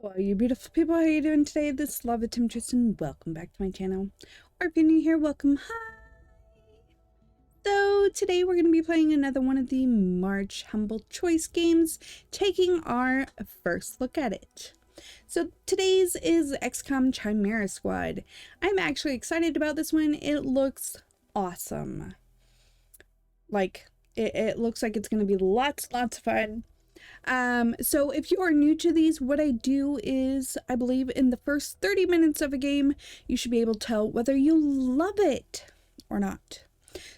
Hello, all you beautiful people. How are you doing today? This is Lava Temptress and welcome back to my channel. Or if you're new here, welcome. Hi! So today we're going to be playing another one of the March Humble Choice games, taking our first look at it. So today's is XCOM Chimera Squad. I'm actually excited about this one. It looks awesome. Like, it looks like it's going to be lots of fun. So if you are new to these, what I do is, I believe in the first 30 minutes of a game, you should be able to tell whether you love it or not.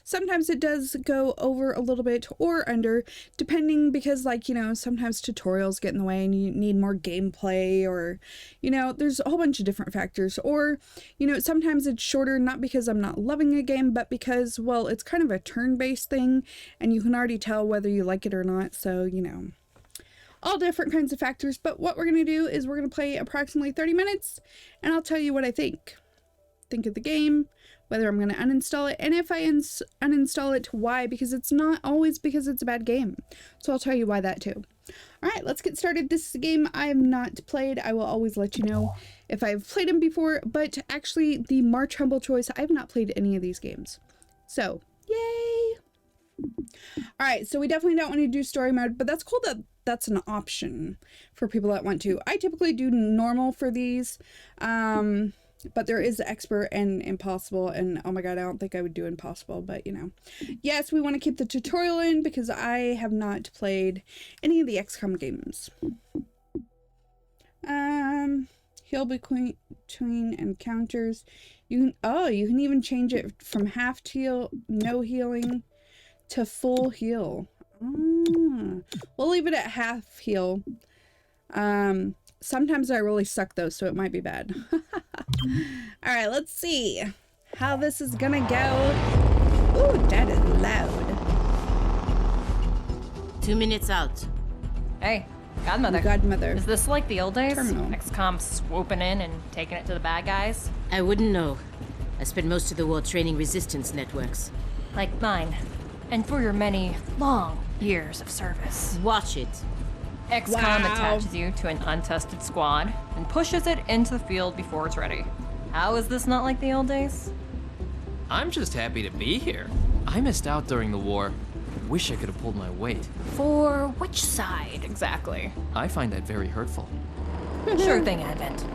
Sometimes it does go over a little bit or under, depending, because, like, you know, sometimes tutorials get in the way and you need more gameplay, or, you know, there's a whole bunch of different factors. Or, you know, sometimes it's shorter, not because I'm not loving a game, but because, well, it's kind of a turn-based thing and you can already tell whether you like it or not. So, you know, all different kinds of factors. But what we're going to do is we're going to play approximately 30 minutes and I'll tell you what I think of the game, whether I'm going to uninstall it, and if I uninstall it, why, because it's not always because it's a bad game. So I'll tell you why that too. All right, let's get started. This is a game I have not played. I will always let you know if I've played them before, but actually the March Humble Choice, I have not played any of these games. So, yay! All right, so we definitely don't want to do story mode, but that's cool that that's an option for people that want to. I typically do normal for these, but there is expert and impossible, and oh my god, I don't think I would do impossible, but you know. Yes, we want to keep the tutorial in because I have not played any of the XCOM games. Heal between encounters. You can even change it from half heal, no healing, to full heal. We'll leave it at half heal. Sometimes I really suck though, so it might be bad. All right, let's see how this is gonna go. Ooh, that is loud. 2 minutes out. Hey, Godmother. Godmother. Is this like the old days? Terminal. XCOM swooping in and taking it to the bad guys? I wouldn't know. I spent most of the war training resistance networks. Like mine. And for your many, long years of service. Watch it. XCOM Wow. attaches you to an untested squad and pushes it into the field before it's ready. How is this not like the old days? I'm just happy to be here. I missed out during the war. Wish I could have pulled my weight. For which side, exactly? I find that very hurtful. Sure thing, Advent.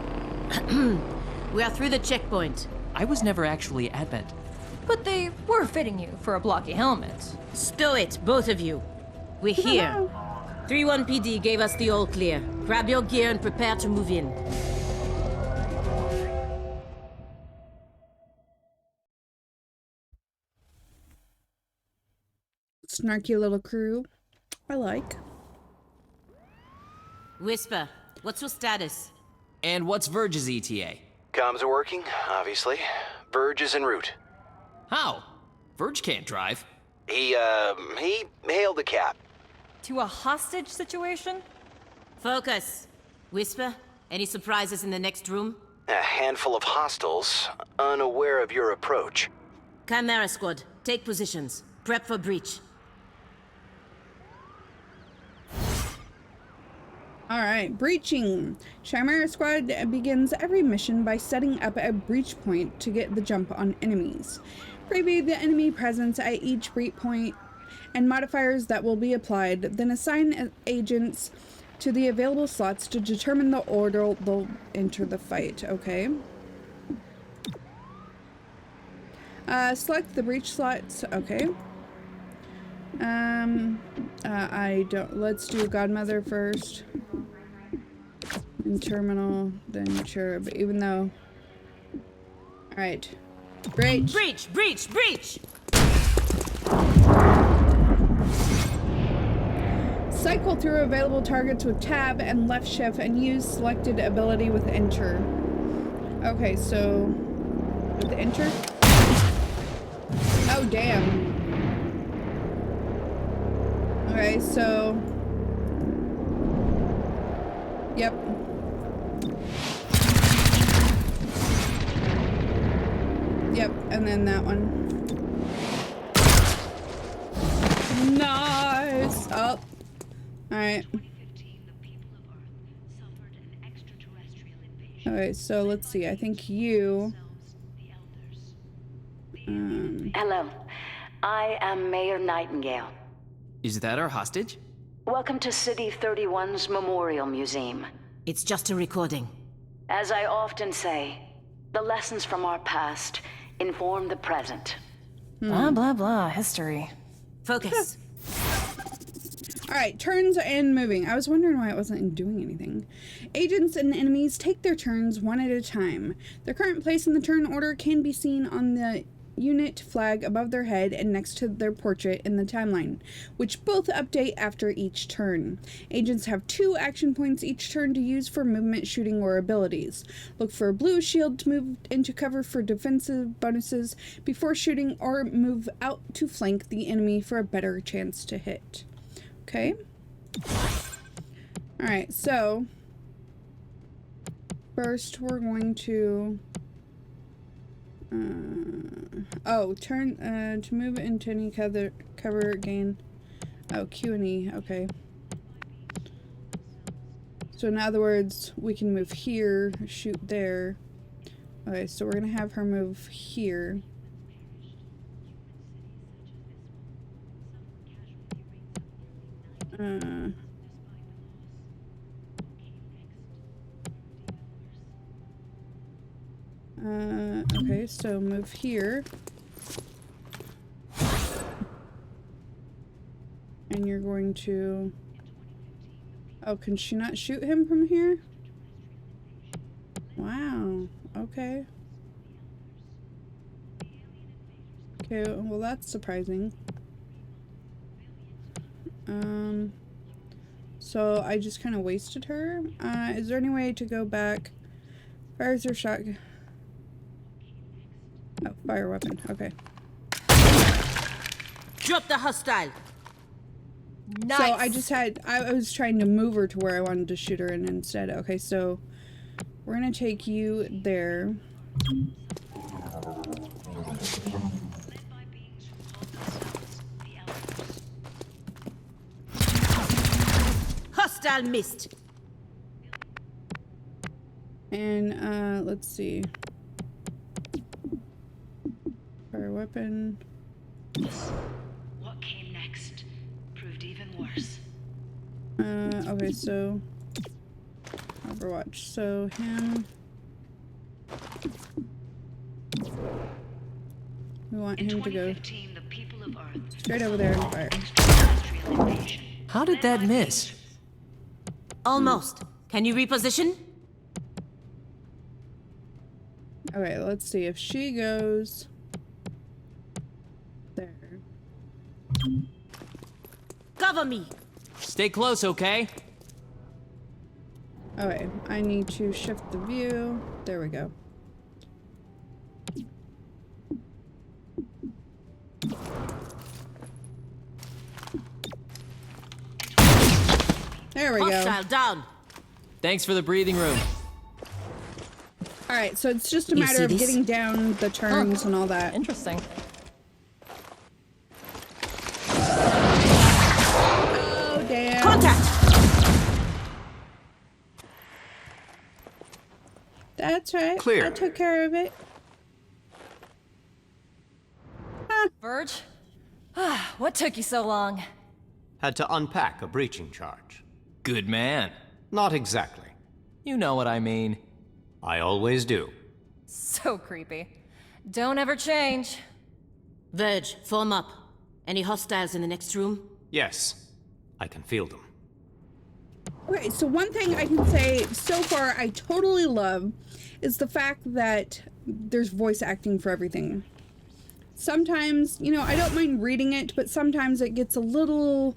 We are through the checkpoint. I was never actually Advent. But they were fitting you for a blocky helmet. Stow it, both of you. We're here. 3-1 PD gave us the all clear. Grab your gear and prepare to move in. Snarky little crew. I like. Whisper, what's your status? And what's Verge's ETA? Comms are working, obviously. Verge is en route. How? Verge can't drive. He hailed the cap. To a hostage situation? Focus. Whisper, any surprises in the next room? A handful of hostiles, unaware of your approach. Chimera Squad, take positions. Prep for breach. Alright, breaching. Chimera Squad begins every mission by setting up a breach point to get the jump on enemies. Preview the enemy presence at each breach point and modifiers that will be applied, then assign agents to the available slots to determine the order they'll enter the fight. Okay. Select the breach slots. Okay. Let's do Godmother first. And terminal, then cherub, even though. Alright. Breach. Breach, breach, breach! Cycle through available targets with tab and left shift and use selected ability with enter. Okay, so with enter. Oh damn. Okay, so yep. Yep, and then that one. Nice. Oh. Alright. Okay, so let's see. I think you... Hello. I am Mayor Nightingale. Is that our hostage? Welcome to City 31's Memorial Museum. It's just a recording. As I often say, the lessons from our past inform the present. Blah, blah, blah. History. Focus. Alright, turns and moving. I was wondering why it wasn't doing anything. Agents and enemies take their turns one at a time. Their current place in the turn order can be seen on the unit flag above their head and next to their portrait in the timeline, which both update after each turn. Agents have 2 action points each turn to use for movement, shooting, or abilities. Look for a blue shield to move into cover for defensive bonuses before shooting, or move out to flank the enemy for a better chance to hit. Okay. Alright, so first we're going to turn to move into any cover gain. Oh, Q and E, okay. So in other words, we can move here, shoot there. Okay, so we're gonna have her move here. Okay, so move here. And you're going to... Oh, can she not shoot him from here? Wow, okay. Okay, well that's surprising. So I just kind of wasted her. Is there any way to go back? Fires her shotgun. Oh, fire weapon. Okay. Drop the hostile. Nice. So I just had... I was trying to move her to where I wanted to shoot her, and instead... Okay, so we're gonna take you there. Hostile missed. And, let's see. Fire weapon. What came next proved even worse. Okay, so... Overwatch. So, him... We want In him to go 2015, the people of Earth straight over there and fire. industrial invasion. How did that miss? Almost. Can you reposition? Okay, let's see. If she goes... there. Cover me. Stay close, okay? Okay, I need to shift the view. There we go. There we go. Hostile down. Thanks for the breathing room. Alright, so it's just a You matter see of this? getting down the turns and all that. Interesting. Oh, damn. Contact. That's right. Clear. I took care of it. Verge? What took you so long? Had to unpack a breaching charge. Good man. Not exactly. You know what I mean. I always do. So creepy. Don't ever change. Verge, form up. Any hostiles in the next room? Yes, I can feel them. Okay, so one thing I can say so far I totally love is the fact that there's voice acting for everything. Sometimes, you know, I don't mind reading it, but sometimes it gets a little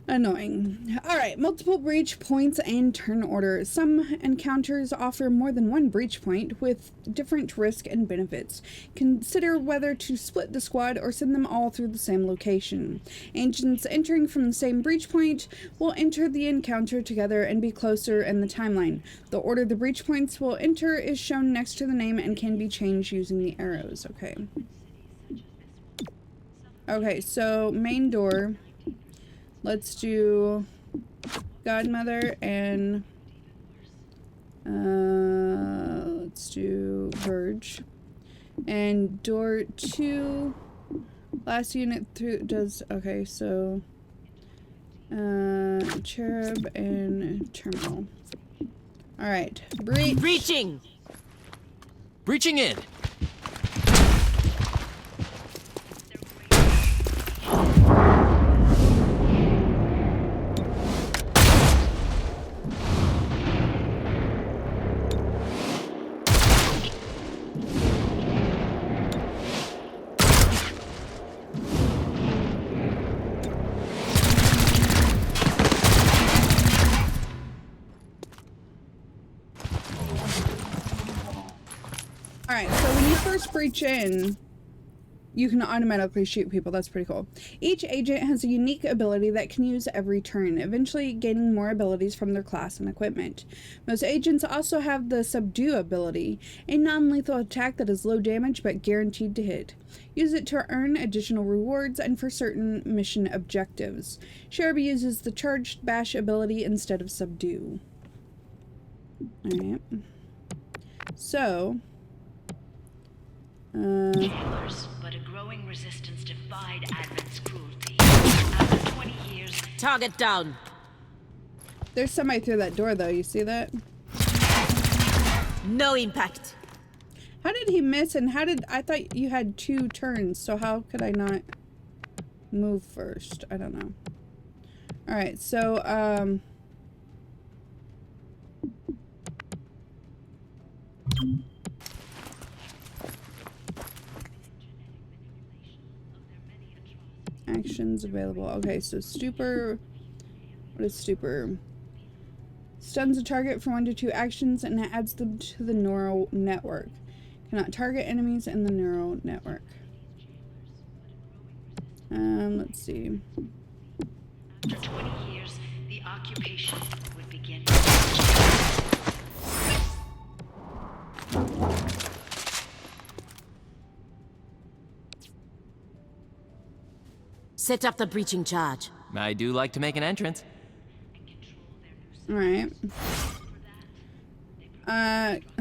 annoying. Alright, multiple breach points and turn orders. Some encounters offer more than one breach point with different risk and benefits. Consider whether to split the squad or send them all through the same location. Agents entering from the same breach point will enter the encounter together and be closer in the timeline. The order the breach points will enter is shown next to the name and can be changed using the arrows. Okay. Okay, so main door. Let's do Godmother and do Verge. And door 2, last unit through does, okay, so Cherub and Terminal. Alright, breach. Breaching! Breaching in. Alright, so when you first breach in, you can automatically shoot people. That's pretty cool. Each agent has a unique ability that can use every turn, eventually gaining more abilities from their class and equipment. Most agents also have the Subdue ability, a non-lethal attack that is low damage but guaranteed to hit. Use it to earn additional rewards and for certain mission objectives. Cherub uses the Charged Bash ability instead of Subdue. Alright. So... Jailers, but a growing resistance defied Advent's cruelty. After 20 years... Target down. There's somebody through that door, though. You see that? No impact. How did he miss? And how did... I thought you had 2 turns, so how could I not move first? I don't know. Alright, so, actions available. Okay, so Stupor... What is Stupor? Stuns a target for 1 to 2 actions and adds them to the neural network. Cannot target enemies in the neural network. Let's see. After 20 years, the occupation would begin. Set up the breaching charge. I do like to make an entrance. Alright.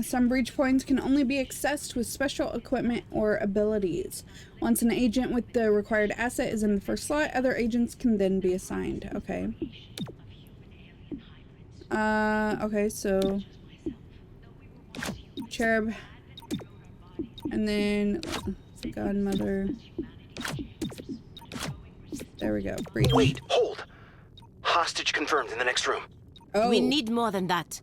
Some breach points can only be accessed with special equipment or abilities. Once an agent with the required asset is in the first slot, other agents can then be assigned. Okay. Okay, so... Cherub. And then... Godmother. There we go. Breach. Wait, hold. Hostage confirmed in the next room. Oh. We need more than that.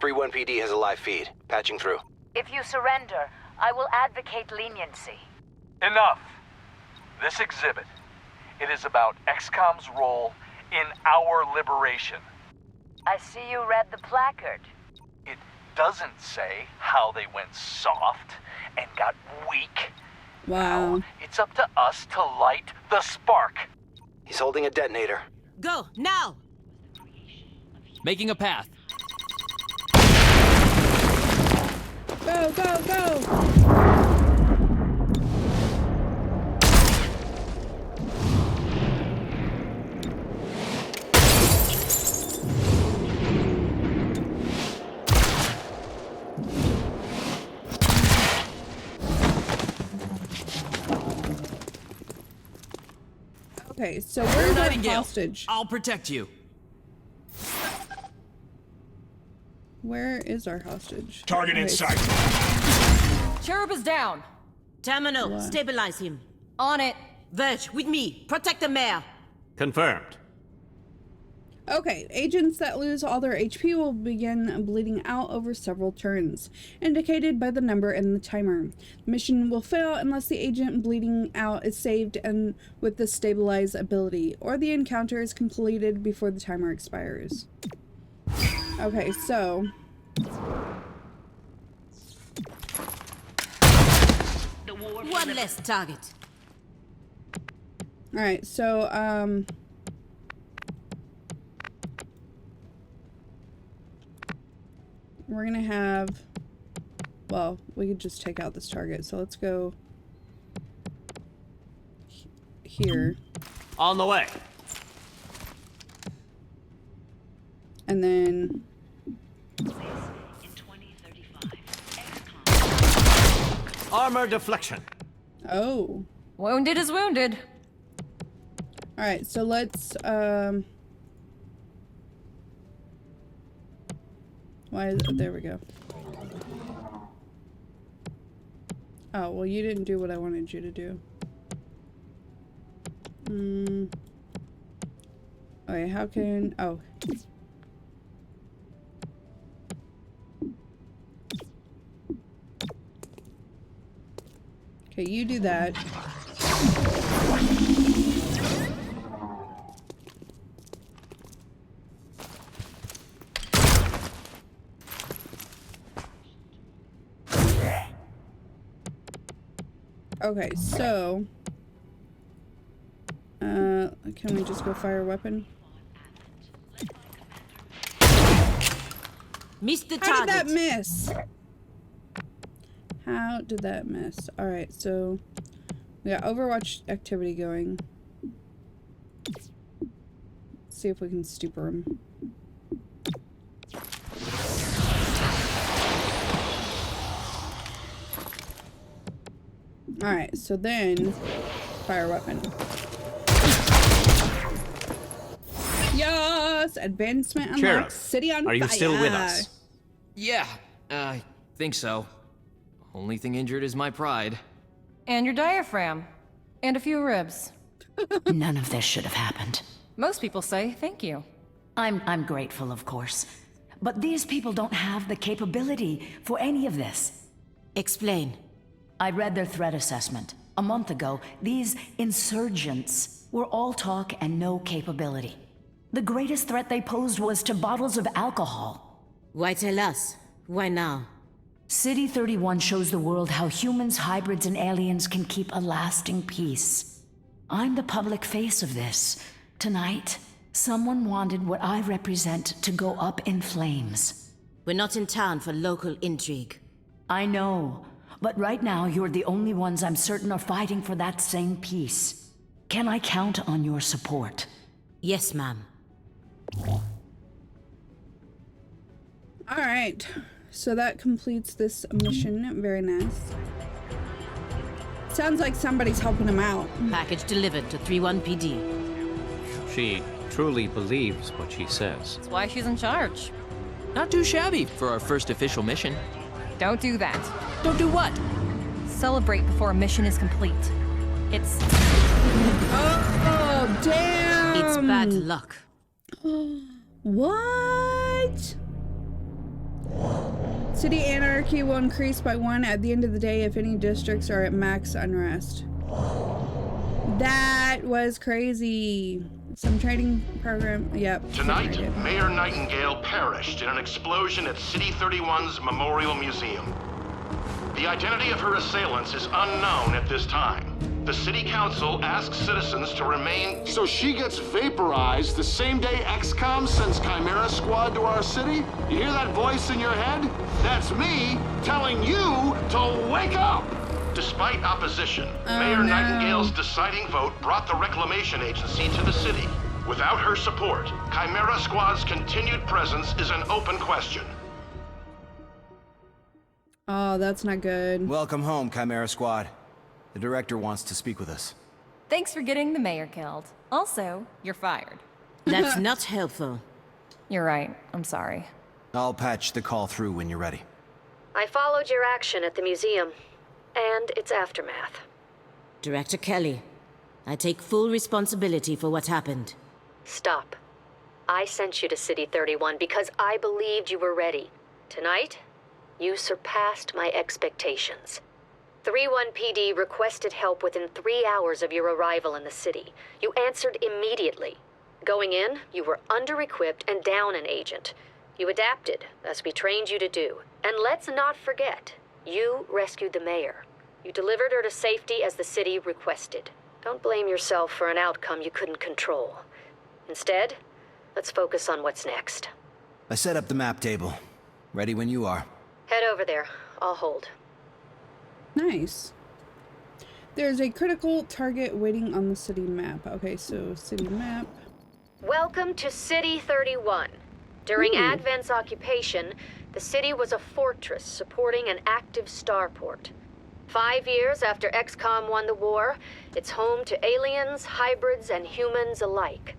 3-1 PD has a live feed. Patching through. If you surrender, I will advocate leniency. Enough. This exhibit, it is about XCOM's role in our liberation. I see you read the placard. It doesn't say how they went soft and got weak. Wow. Now, it's up to us to light the spark. He's holding a detonator. Go, now! Making a path. Go, go, go! Okay, so where's our Nightingale. hostage? I'll protect you. Where is our hostage? Target in Okay, sight. Cherub is down. Terminal, What? stabilize him. On it. Verge, with me. Protect the mayor. Confirmed. Okay, agents that lose all their HP will begin bleeding out over several turns, indicated by the number in the timer. The mission will fail unless the agent bleeding out is saved and with the stabilize ability, or the encounter is completed before the timer expires. Okay, so... One less target. Alright, so, we're gonna have... Well, we could just take out this target, so let's go... here. On the way. And then... In 2035, XCOM Armor deflection. Oh. Wounded is wounded. Alright, so let's, why is it? There we go. Oh, well, you didn't do what I wanted you to do. Okay, how can... Oh. Okay, you do that. Okay, so... can we just go fire weapon? Missed the How target. did that miss? How did that miss? Alright, so... we got Overwatch activity going. Let's see if we can stupor him. Alright, so then... fire weapon. Yes! Advancement unlocked. Sheriff, City on fire. Are you still with us? Yeah, I think so. Only thing injured is my pride. And your diaphragm. And a few ribs. None of this should have happened. Most people say thank you. I'm grateful, of course. But these people don't have the capability for any of this. Explain. I read their threat assessment. A month ago, these insurgents were all talk and no capability. The greatest threat they posed was to bottles of alcohol. Why tell us? Why now? City 31 shows the world how humans, hybrids, and aliens can keep a lasting peace. I'm the public face of this. Tonight, someone wanted what I represent to go up in flames. We're not in town for local intrigue. I know, but right now you're the only ones I'm certain are fighting for that same peace. Can I count on your support? Yes, ma'am. Alright, so that completes this mission. Very nice. Sounds like somebody's helping him out. Package delivered to 31 PD. She truly believes what she says. That's why she's in charge. Not too shabby for our first official mission. Don't do that. Don't do what? Celebrate before a mission is complete. It's... Oh, damn! It's bad luck. What? City anarchy will increase by 1 at the end of the day if any districts are at max unrest. That was crazy. Some trading program. Yep. Tonight, Mayor Nightingale perished in an explosion at City 31's Memorial Museum. The identity of her assailants is unknown at this time. The City Council asks citizens to remain... So she gets vaporized the same day XCOM sends Chimera Squad to our city? You hear that voice in your head? That's me telling you to wake up! Despite opposition, Mayor Nightingale's deciding vote brought the Reclamation Agency to the city. Without her support, Chimera Squad's continued presence is an open question. Oh, that's not good. Welcome home, Chimera Squad. The director wants to speak with us. Thanks for getting the mayor killed. Also, you're fired. That's not helpful. You're right. I'm sorry. I'll patch the call through when you're ready. I followed your action at the museum, and its aftermath. Director Kelly, I take full responsibility for what happened. Stop. I sent you to City 31 because I believed you were ready. Tonight, you surpassed my expectations. 3-1 PD requested help within 3 hours of your arrival in the city. You answered immediately. Going in, you were under-equipped and down an agent. You adapted, as we trained you to do. And let's not forget, you rescued the mayor. You delivered her to safety as the city requested. Don't blame yourself for an outcome you couldn't control. Instead, let's focus on what's next. I set up the map table. Ready when you are. Head over there. I'll hold. Nice. There's a critical target waiting on the city map. Okay, so city map. Welcome to City 31. During Advent's occupation, the city was a fortress supporting an active starport. 5 years after XCOM won the war, it's home to aliens, hybrids, and humans alike.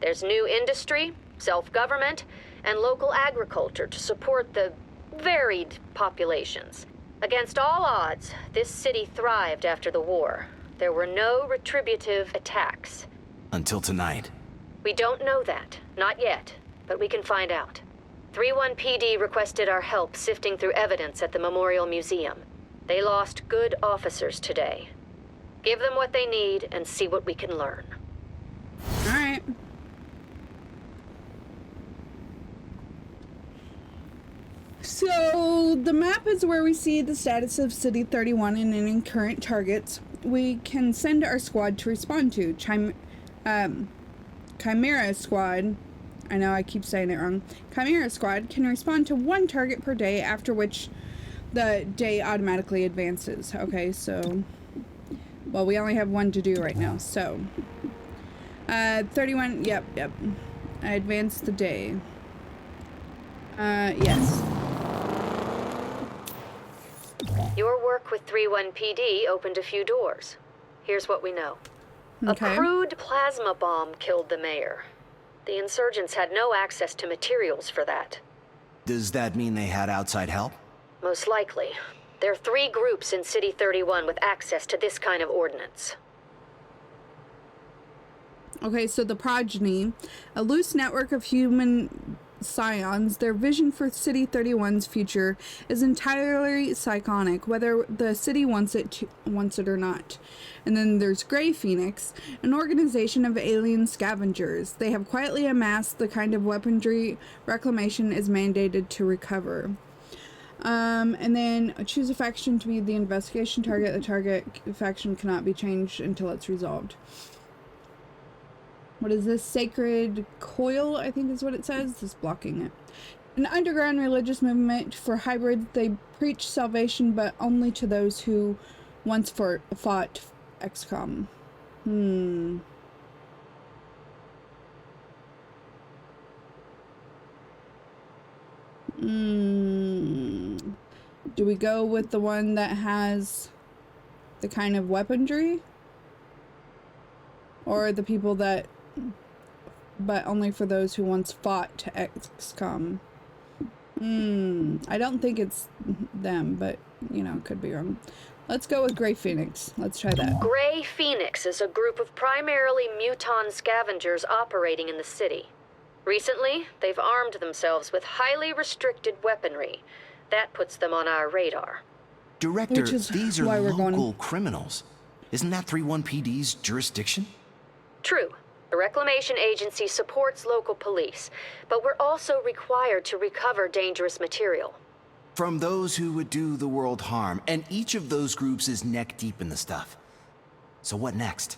There's new industry, self-government, and local agriculture to support the varied populations. Against all odds, this city thrived after the war. There were no retributive attacks. Until tonight. We don't know that. Not yet. But we can find out. 3-1 PD requested our help sifting through evidence at the Memorial Museum. They lost good officers today. Give them what they need and see what we can learn. All right. So the map is where we see the status of City 31 and any current targets we can send our squad to respond to. Chimera Squad, I know I keep saying it wrong. Chimera Squad can respond to 1 target per day, after which the day automatically advances. Okay, so, well, we only have 1 to do right now, so 31, yep. I advanced the day. Yes. Your work with 3-1 PD opened a few doors. Here's what we know. Okay. A crude plasma bomb killed the mayor. The insurgents had no access to materials for that. Does that mean they had outside help? Most likely. There are 3 groups in City 31 with access to this kind of ordnance. Okay, so the Progeny, a loose network of human scions. Their vision for City 31's future is entirely psychonic, whether the city wants it or not. And then there's Grey Phoenix, an organization of alien scavengers. They have quietly amassed the kind of weaponry Reclamation is mandated to recover. And then choose a faction to be the investigation target. The target faction cannot be changed until it's resolved. What is this? Sacred Coil, I think is what it says. Just blocking it. An underground religious movement for hybrids. They preach salvation, but only to those who once fought XCOM. Do we go with the one that has the kind of weaponry? Or the people that... but only for those who once fought to XCOM. I don't think it's them, but, you know, could be wrong. Let's go with Grey Phoenix. Let's try that. Grey Phoenix is a group of primarily muton scavengers operating in the city. Recently, they've armed themselves with highly restricted weaponry. That puts them on our radar. Director, these are local criminals. Isn't that 3-1 PD's jurisdiction? True. The Reclamation Agency supports local police, but we're also required to recover dangerous material. From those who would do the world harm, and each of those groups is neck deep in the stuff. So what next?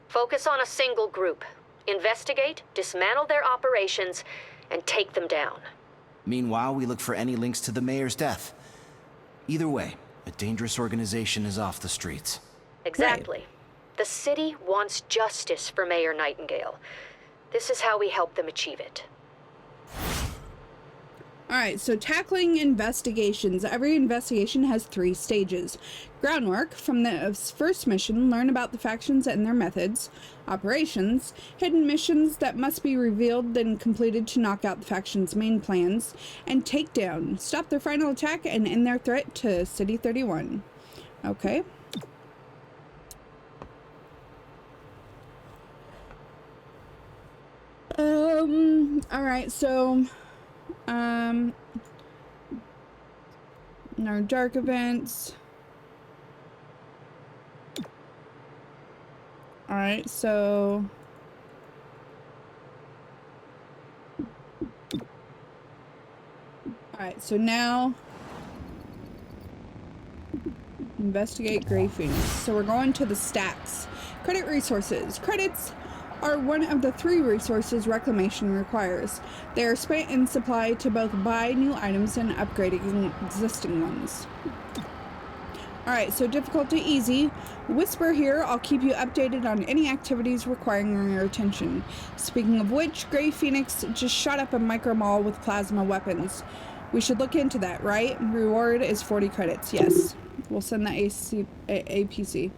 Focus on a single group. Investigate, dismantle their operations, and take them down. Meanwhile, we look for any links to the mayor's death. Either way, a dangerous organization is off the streets. Exactly. Right. The city wants justice for Mayor Nightingale. This is how we help them achieve it. Alright, so tackling investigations. Every investigation has 3 stages. Groundwork, from the first mission, learn about the factions and their methods. Operations, hidden missions that must be revealed then completed to knock out the faction's main plans. And takedown, stop their final attack and end their threat to City 31. Okay. Alright, so our dark events. Alright, so now investigate Grey Phoenix. So we're going to the stacks. Credit resources. Credits are one of the 3 resources Reclamation requires. They are spent and supplied to both buy new items and upgrading existing ones. Alright, so difficulty easy. Whisper here, I'll keep you updated on any activities requiring your attention. Speaking of which, Grey Phoenix just shot up a micro mall with plasma weapons. We should look into that, right? Reward is 40 credits, yes. We'll send the APC.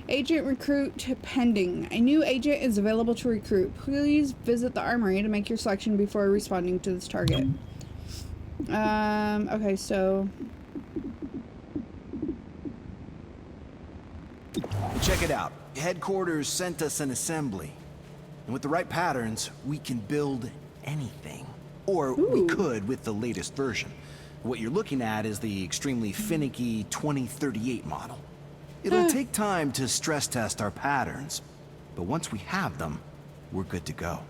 Agent recruit pending. A new agent is available to recruit. Please visit the armory to make your selection before responding to this target. Okay, so... Check it out. Headquarters sent us an assembly. And with the right patterns, we can build anything. Or we could with the latest version. What you're looking at is the extremely finicky 2038 model. It'll take time to stress test our patterns, but once we have them, we're good to go.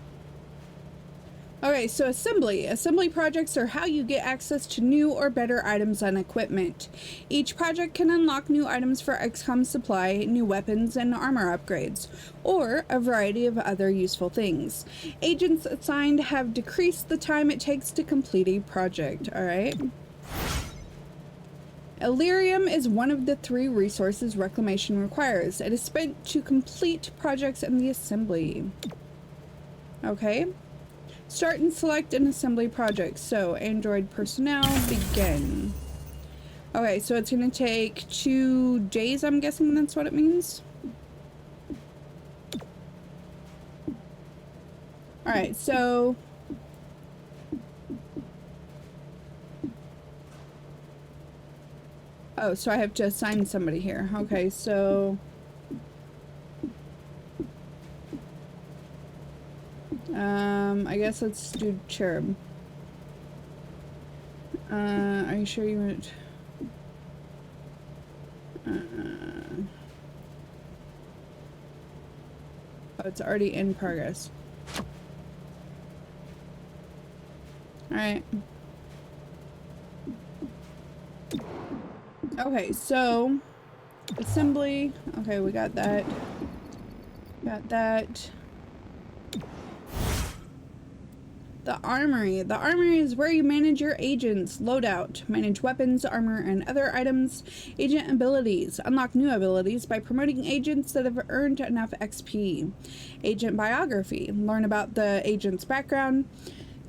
Okay, so assembly. Assembly projects are how you get access to new or better items and equipment. Each project can unlock new items for XCOM supply, new weapons, and armor upgrades, or a variety of other useful things. Agents assigned have decreased the time it takes to complete a project, alright? Elerium is one of the 3 resources Reclamation requires. It is spent to complete projects in the assembly. Okay. Start and select an assembly project. So, Android personnel, begin. Okay, so it's going to take 2 days, I'm guessing that's what it means. Alright, so... Oh, so I have to assign somebody here. Okay, so... I guess let's do Cherub. Are you sure you want... Oh, it's already in progress. Alright. Okay, so... Assembly. Okay, we got that. Got that. The armory. The armory is where you manage your agents, loadout, manage weapons, armor, and other items, agent abilities, unlock new abilities by promoting agents that have earned enough XP. Agent biography. Learn about the agent's background.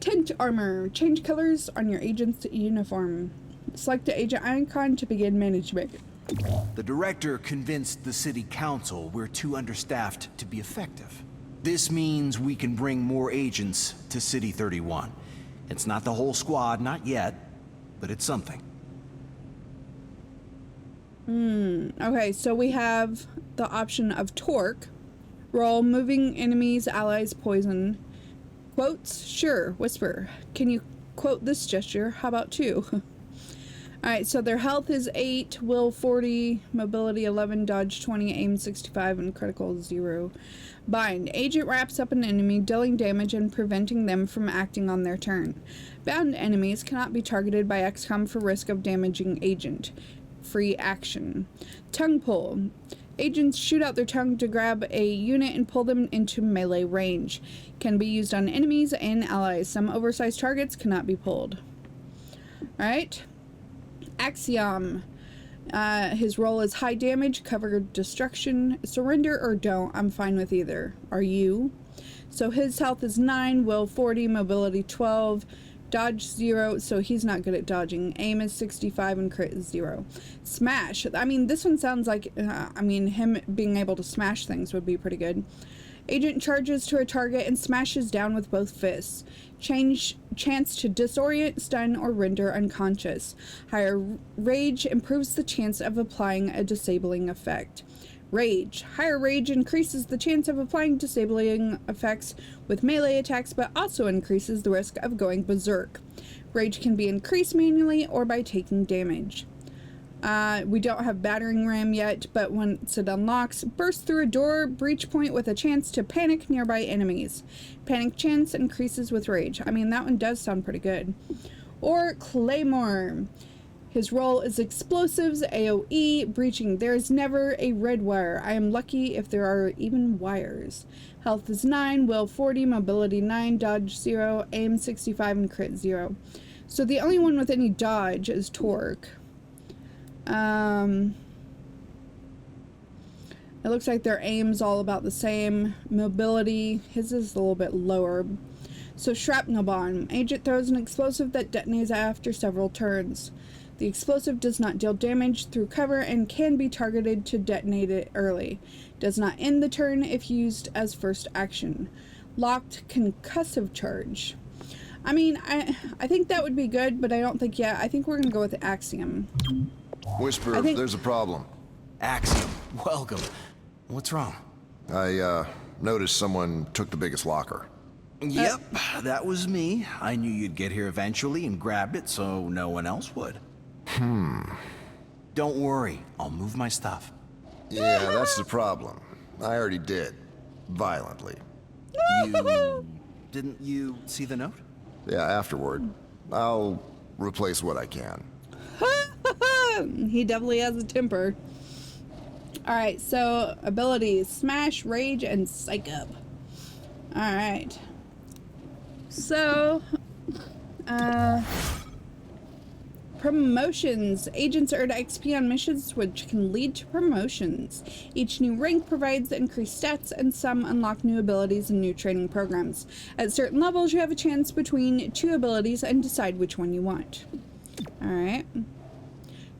Tint armor. Change colors on your agent's uniform. Select the agent icon to begin management. The director convinced the city council we're too understaffed to be effective. This means we can bring more agents to City 31. It's not the whole squad, not yet, but it's something. Okay, so we have the option of torque. Roll, moving enemies, allies, poison. Quotes? Sure. Whisper. Can you quote this gesture? How about 2? Alright, so their health is 8, will 40, mobility 11, dodge 20, aim 65, and critical 0. Bind. Agent wraps up an enemy, dealing damage and preventing them from acting on their turn. Bound enemies cannot be targeted by XCOM for risk of damaging agent. Free action. Tongue pull. Agents shoot out their tongue to grab a unit and pull them into melee range. Can be used on enemies and allies. Some oversized targets cannot be pulled. Alright. Axiom. His role is high damage, cover destruction, surrender or don't. I'm fine with either. Are you? So his health is 9, will 40, mobility 12, dodge 0, so he's not good at dodging. Aim is 65 and crit is 0. Smash. I mean, this one sounds like, him being able to smash things would be pretty good. Agent charges to a target and smashes down with both fists. Chance to disorient, stun, or render unconscious. Higher rage improves the chance of applying a disabling effect. Rage. Higher rage increases the chance of applying disabling effects with melee attacks, but also increases the risk of going berserk. Rage can be increased manually or by taking damage. We don't have battering ram yet, but once it unlocks, burst through a door, breach point with a chance to panic nearby enemies. Panic chance increases with rage. I mean, that one does sound pretty good. Or Claymore. His role is explosives, AoE, breaching. There is never a red wire. I am lucky if there are even wires. Health is 9, will 40, mobility 9, dodge 0, aim 65, and crit 0. So the only one with any dodge is torque. It looks like their aim's all about the same. Mobility, his is a little bit lower. So shrapnel bomb. Agent throws an explosive that detonates after several turns. The explosive does not deal damage through cover and can be targeted to detonate it early. Does not end the turn if used as first action. Locked concussive charge. I mean, I think that would be good, but I don't think yet. I think we're going to go with Axiom. Whisper, there's a problem. Axiom, welcome. What's wrong? I noticed someone took the biggest locker. Yep, that was me. I knew you'd get here eventually and grab it so no one else would. Don't worry, I'll move my stuff. Yeah, that's the problem. I already did. Violently. Didn't you see the note? Yeah, afterward. I'll replace what I can. He definitely has a temper. Alright, so abilities. Smash, Rage, and Psych Up. Alright. So, promotions. Agents earn XP on missions, which can lead to promotions. Each new rank provides increased stats, and some unlock new abilities and new training programs. At certain levels, you have a chance between 2 abilities and decide which one you want. Alright.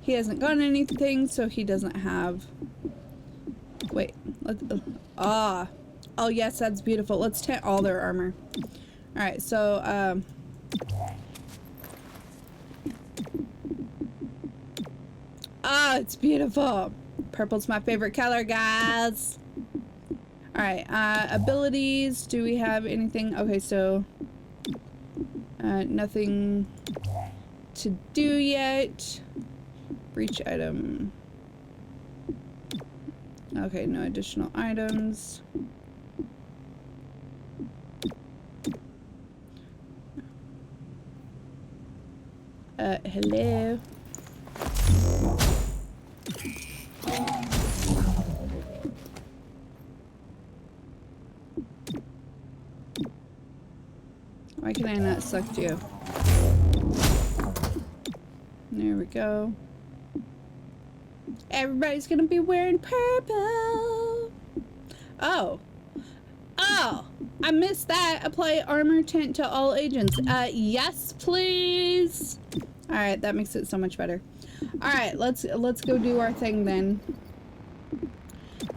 He hasn't gotten anything, so he doesn't have... Wait. Oh, yes, that's beautiful. Let's tint all their armor. Alright, so, it's beautiful. Purple's my favorite color, guys. Alright, abilities. Do we have anything? Okay, so, nothing to do yet. Breach item. Okay, no additional items. Hello. Why can I not select you? There we go. Everybody's gonna be wearing purple. Oh, I missed that. Apply armor tint to all agents. Yes, please. All right, that makes it so much better. All right, let's go do our thing then.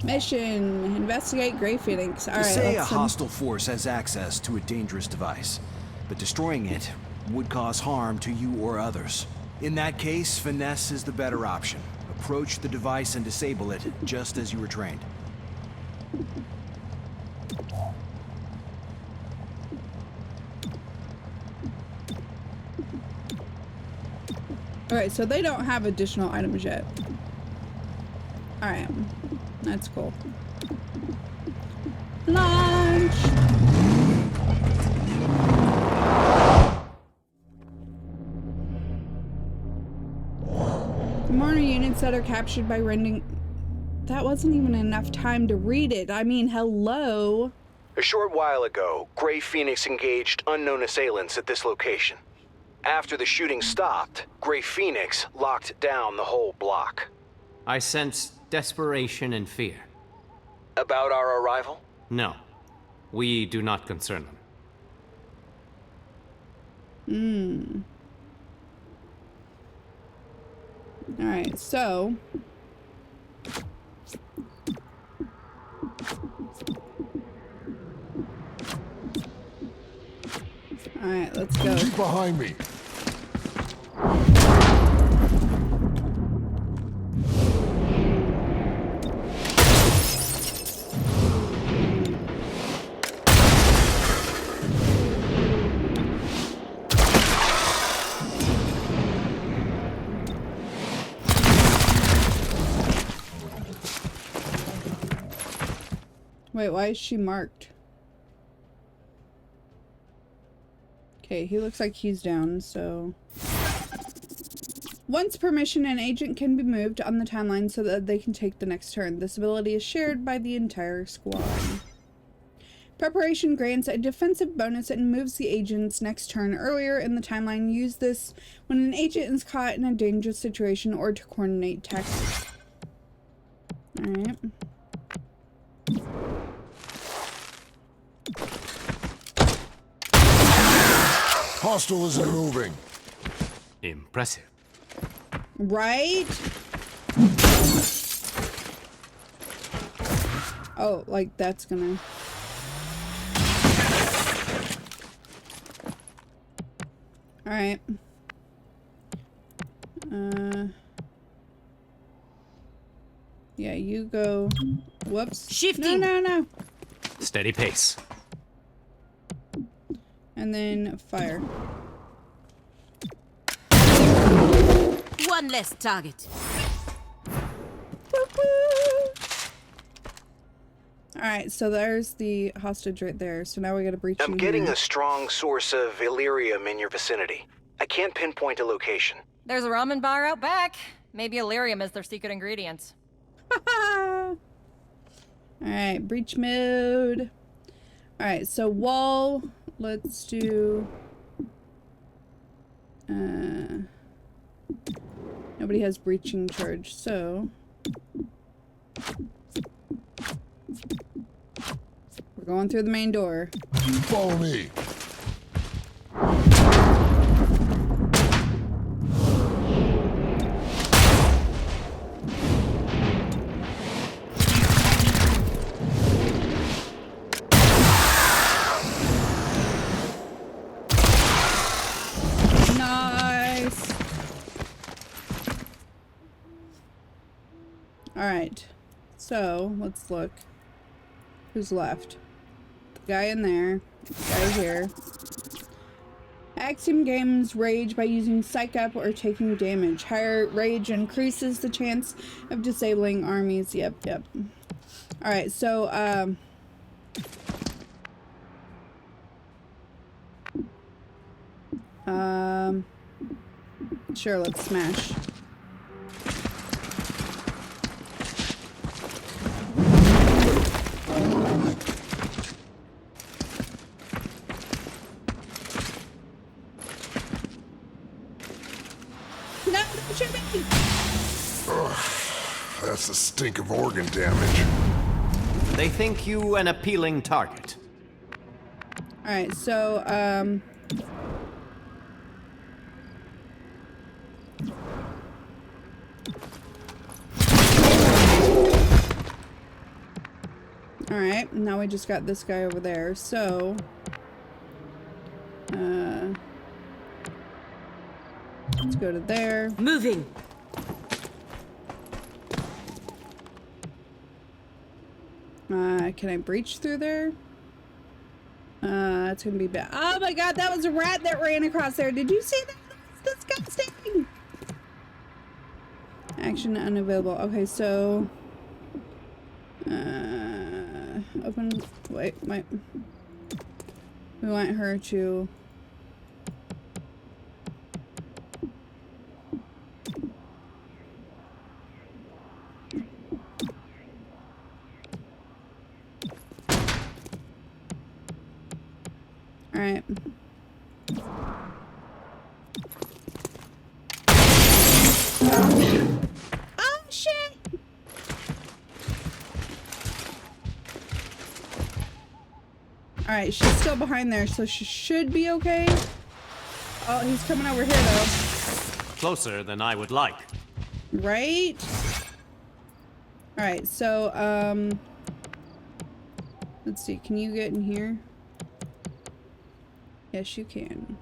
Mission: investigate Grey Phoenix. All right. Say a hostile force has access to a dangerous device, but destroying it would cause harm to you or others. In that case, finesse is the better option. Approach the device and disable it, just as you were trained. Alright, so they don't have additional items yet. Alright, that's cool. Launch! More units that are captured by rending... That wasn't even enough time to read it. I mean, hello? A short while ago, Grey Phoenix engaged unknown assailants at this location. After the shooting stopped, Grey Phoenix locked down the whole block. I sense desperation and fear. About our arrival? No. We do not concern them. Alright, so... Alright, let's go. Keep behind me. Wait, why is she marked? Okay, he looks like he's down, so... Once per mission, an agent can be moved on the timeline so that they can take the next turn. This ability is shared by the entire squad. Preparation grants a defensive bonus and moves the agent's next turn earlier in the timeline. Use this when an agent is caught in a dangerous situation or to coordinate tactics. Alright. Hostile isn't moving. Impressive. Right? Oh, like that's gonna... Alright. Yeah, you go... Whoops. Shifting. No. Steady pace. And then fire. One less target. Alright, so there's the hostage right there. So now we gotta breach in I'm getting here. a strong source of Illyrium in your vicinity. I can't pinpoint a location. There's a ramen bar out back. Maybe Illyrium is their secret ingredient. Alright, breach mode. Alright, so wall, let's do... nobody has breaching charge, so... We're going through the main door. Follow me. Nice! Alright, so let's look. Who's left? The guy in there, the guy here. Axiom games rage by using psych up or taking damage. Higher rage increases the chance of disabling armies. Yep. Alright, so, sure, let's smash. No, don't shoot me! That's the stink of organ damage. They think you an appealing target. Alright, so, alright, now we just got this guy over there, so... let's go to there. Moving. Can I breach through there? It's gonna be bad. Oh my god, that was a rat that ran across there. Did you see that? That's disgusting. Action unavailable. Okay, so... open... Wait. We want her to... Alright. Oh, shit! Alright, she's still behind there, so she should be okay. Oh, he's coming over here, though. Closer than I would like. Right? Alright, so, let's see, can you get in here? Yes, you can.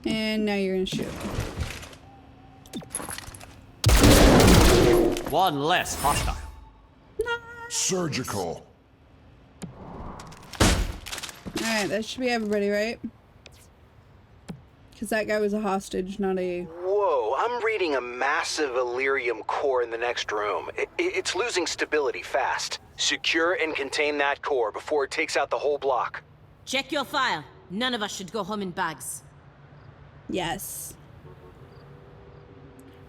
And now you're gonna shoot. One less hostile. Surgical. Alright, that should be everybody, right? Because that guy was a hostage, not a... Whoa, I'm reading a massive Illyrium core in the next room. It's losing stability fast. Secure and contain that core before it takes out the whole block. Check your file. None of us should go home in bags. Yes.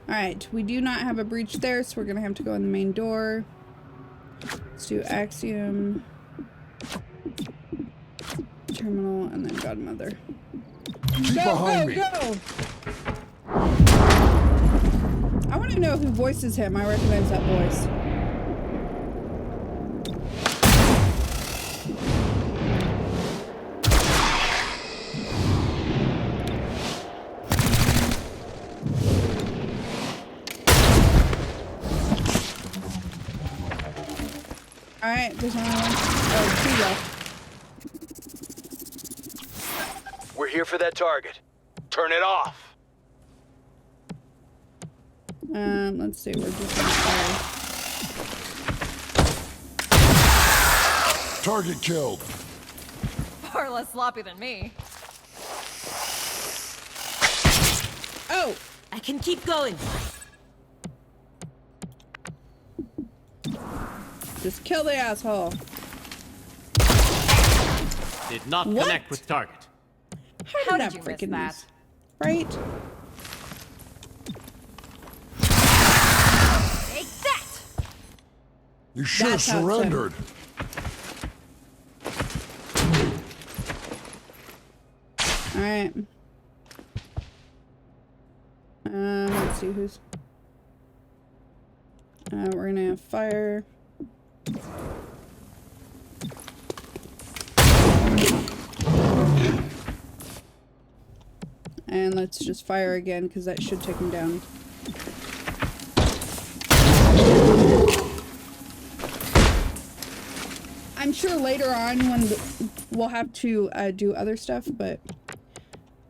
Alright, we do not have a breach there, so we're gonna have to go in the main door. Let's do Axiom, Terminal, and then Godmother. Keep behind me. Go! I want to know who voices him. I recognize that voice. Alright, there's only one. Oh, two left. We're here for that target. Turn it off. Let's see, we're just gonna fire. Target killed. Far less sloppy than me. Oh! I can keep going. Just kill the asshole. Did not What? connect with target. How did did you that miss freaking that? miss? Right? Take that! You should have That's how it's done. surrendered. Alright. Let's see who's... we're gonna fire... And let's just fire again, because that should take him down. I'm sure later on when we'll have to do other stuff, but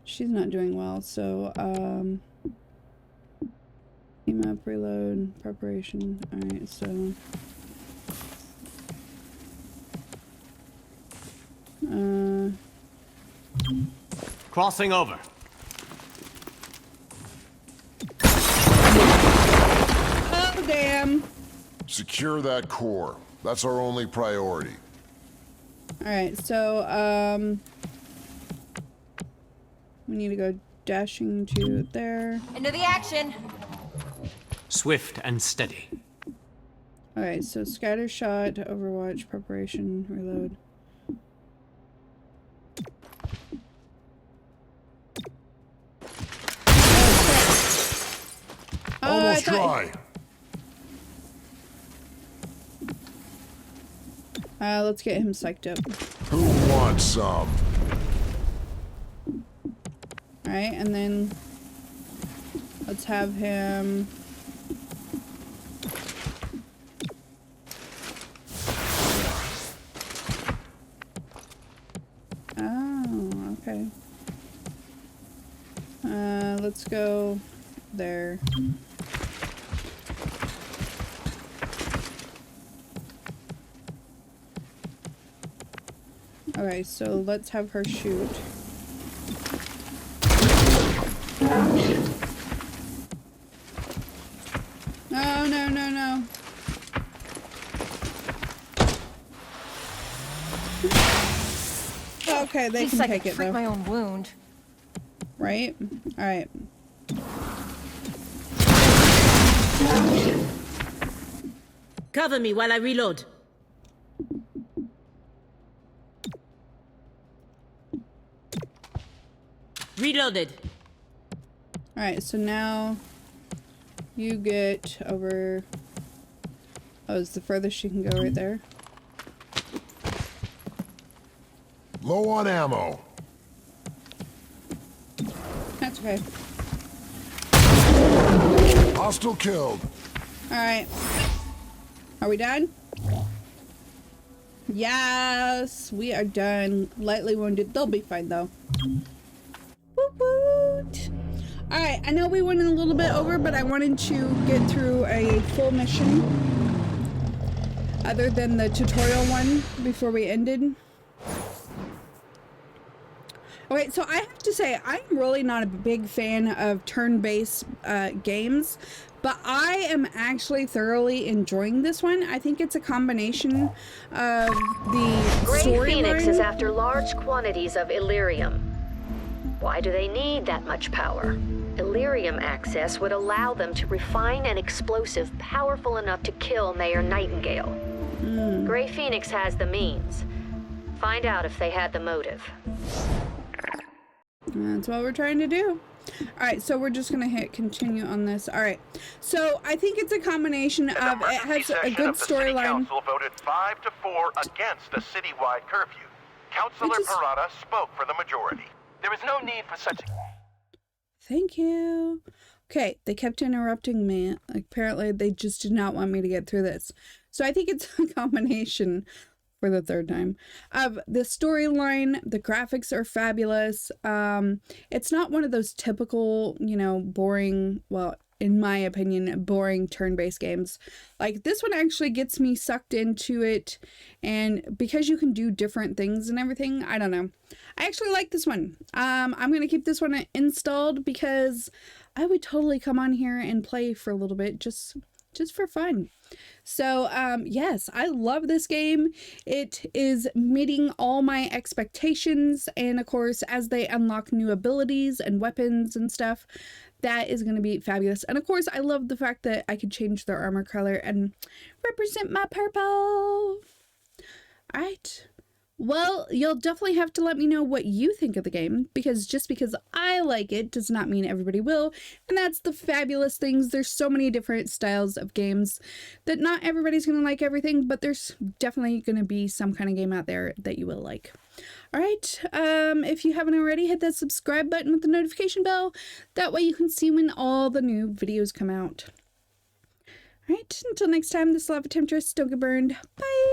she's not doing well, so team up, reload, preparation. Alright, so Crossing over. oh damn. Secure that core. That's our only priority. Alright, so we need to go dashing to there. Into the action! Swift and steady. Alright, so scatter shot, overwatch, preparation, reload. Almost dry. Let's get him psyched up. Who wants some? Alright, and then let's have him... Oh, okay. Let's go there. Okay, so let's have her shoot. No, no, no, no. Okay, they can take it treat though. my own wound. Right? Alright. Cover me while I reload. Reloaded. Alright, so now you get over... Oh, is the furthest you can go right there? Low on ammo. That's okay. Hostile killed. Alright. Are we done? Yes, we are done. Lightly wounded. They'll be fine though. Woot woot. Alright, I know we went a little bit over, but I wanted to get through a full mission. Other than the tutorial one before we ended. Okay, so I have to say, I'm really not a big fan of turn-based games, but I am actually thoroughly enjoying this one. I think it's a combination of the Gray Phoenix storyline. is after large quantities of Illyrium. Why do they need that much power? Illyrium access would allow them to refine an explosive powerful enough to kill Mayor Nightingale. Gray Phoenix has the means. Find out if they had the motive. That's what we're trying to do. Alright, so we're just gonna hit continue on this. Alright, so I think it's a combination of, it has a good storyline. Council voted 5-4 against a citywide curfew. Councilor Parada spoke for the majority. There is no need for such a... Thank you. Okay, they kept interrupting me. Like, apparently they just did not want me to get through this. So I think it's a combination, for the third time, of the storyline. The graphics are fabulous. It's not one of those typical, you know, boring, well, in my opinion, boring turn-based games. Like, this one actually gets me sucked into it, and because you can do different things and everything, I don't know. I actually like this one. I'm gonna keep this one installed because I would totally come on here and play for a little bit just for fun. So yes, I love this game. It is meeting all my expectations, and of course, as they unlock new abilities and weapons and stuff, that is going to be fabulous. And of course, I love the fact that I could change their armor color and represent my purple. All right. Well, you'll definitely have to let me know what you think of the game, because just because I like it does not mean everybody will. And that's the fabulous things. There's so many different styles of games that not everybody's going to like everything, but there's definitely going to be some kind of game out there that you will like. All right. If you haven't already, hit that subscribe button with the notification bell. That way you can see when all the new videos come out. All right. Until next time, this is Lava Temptress. Don't get burned. Bye.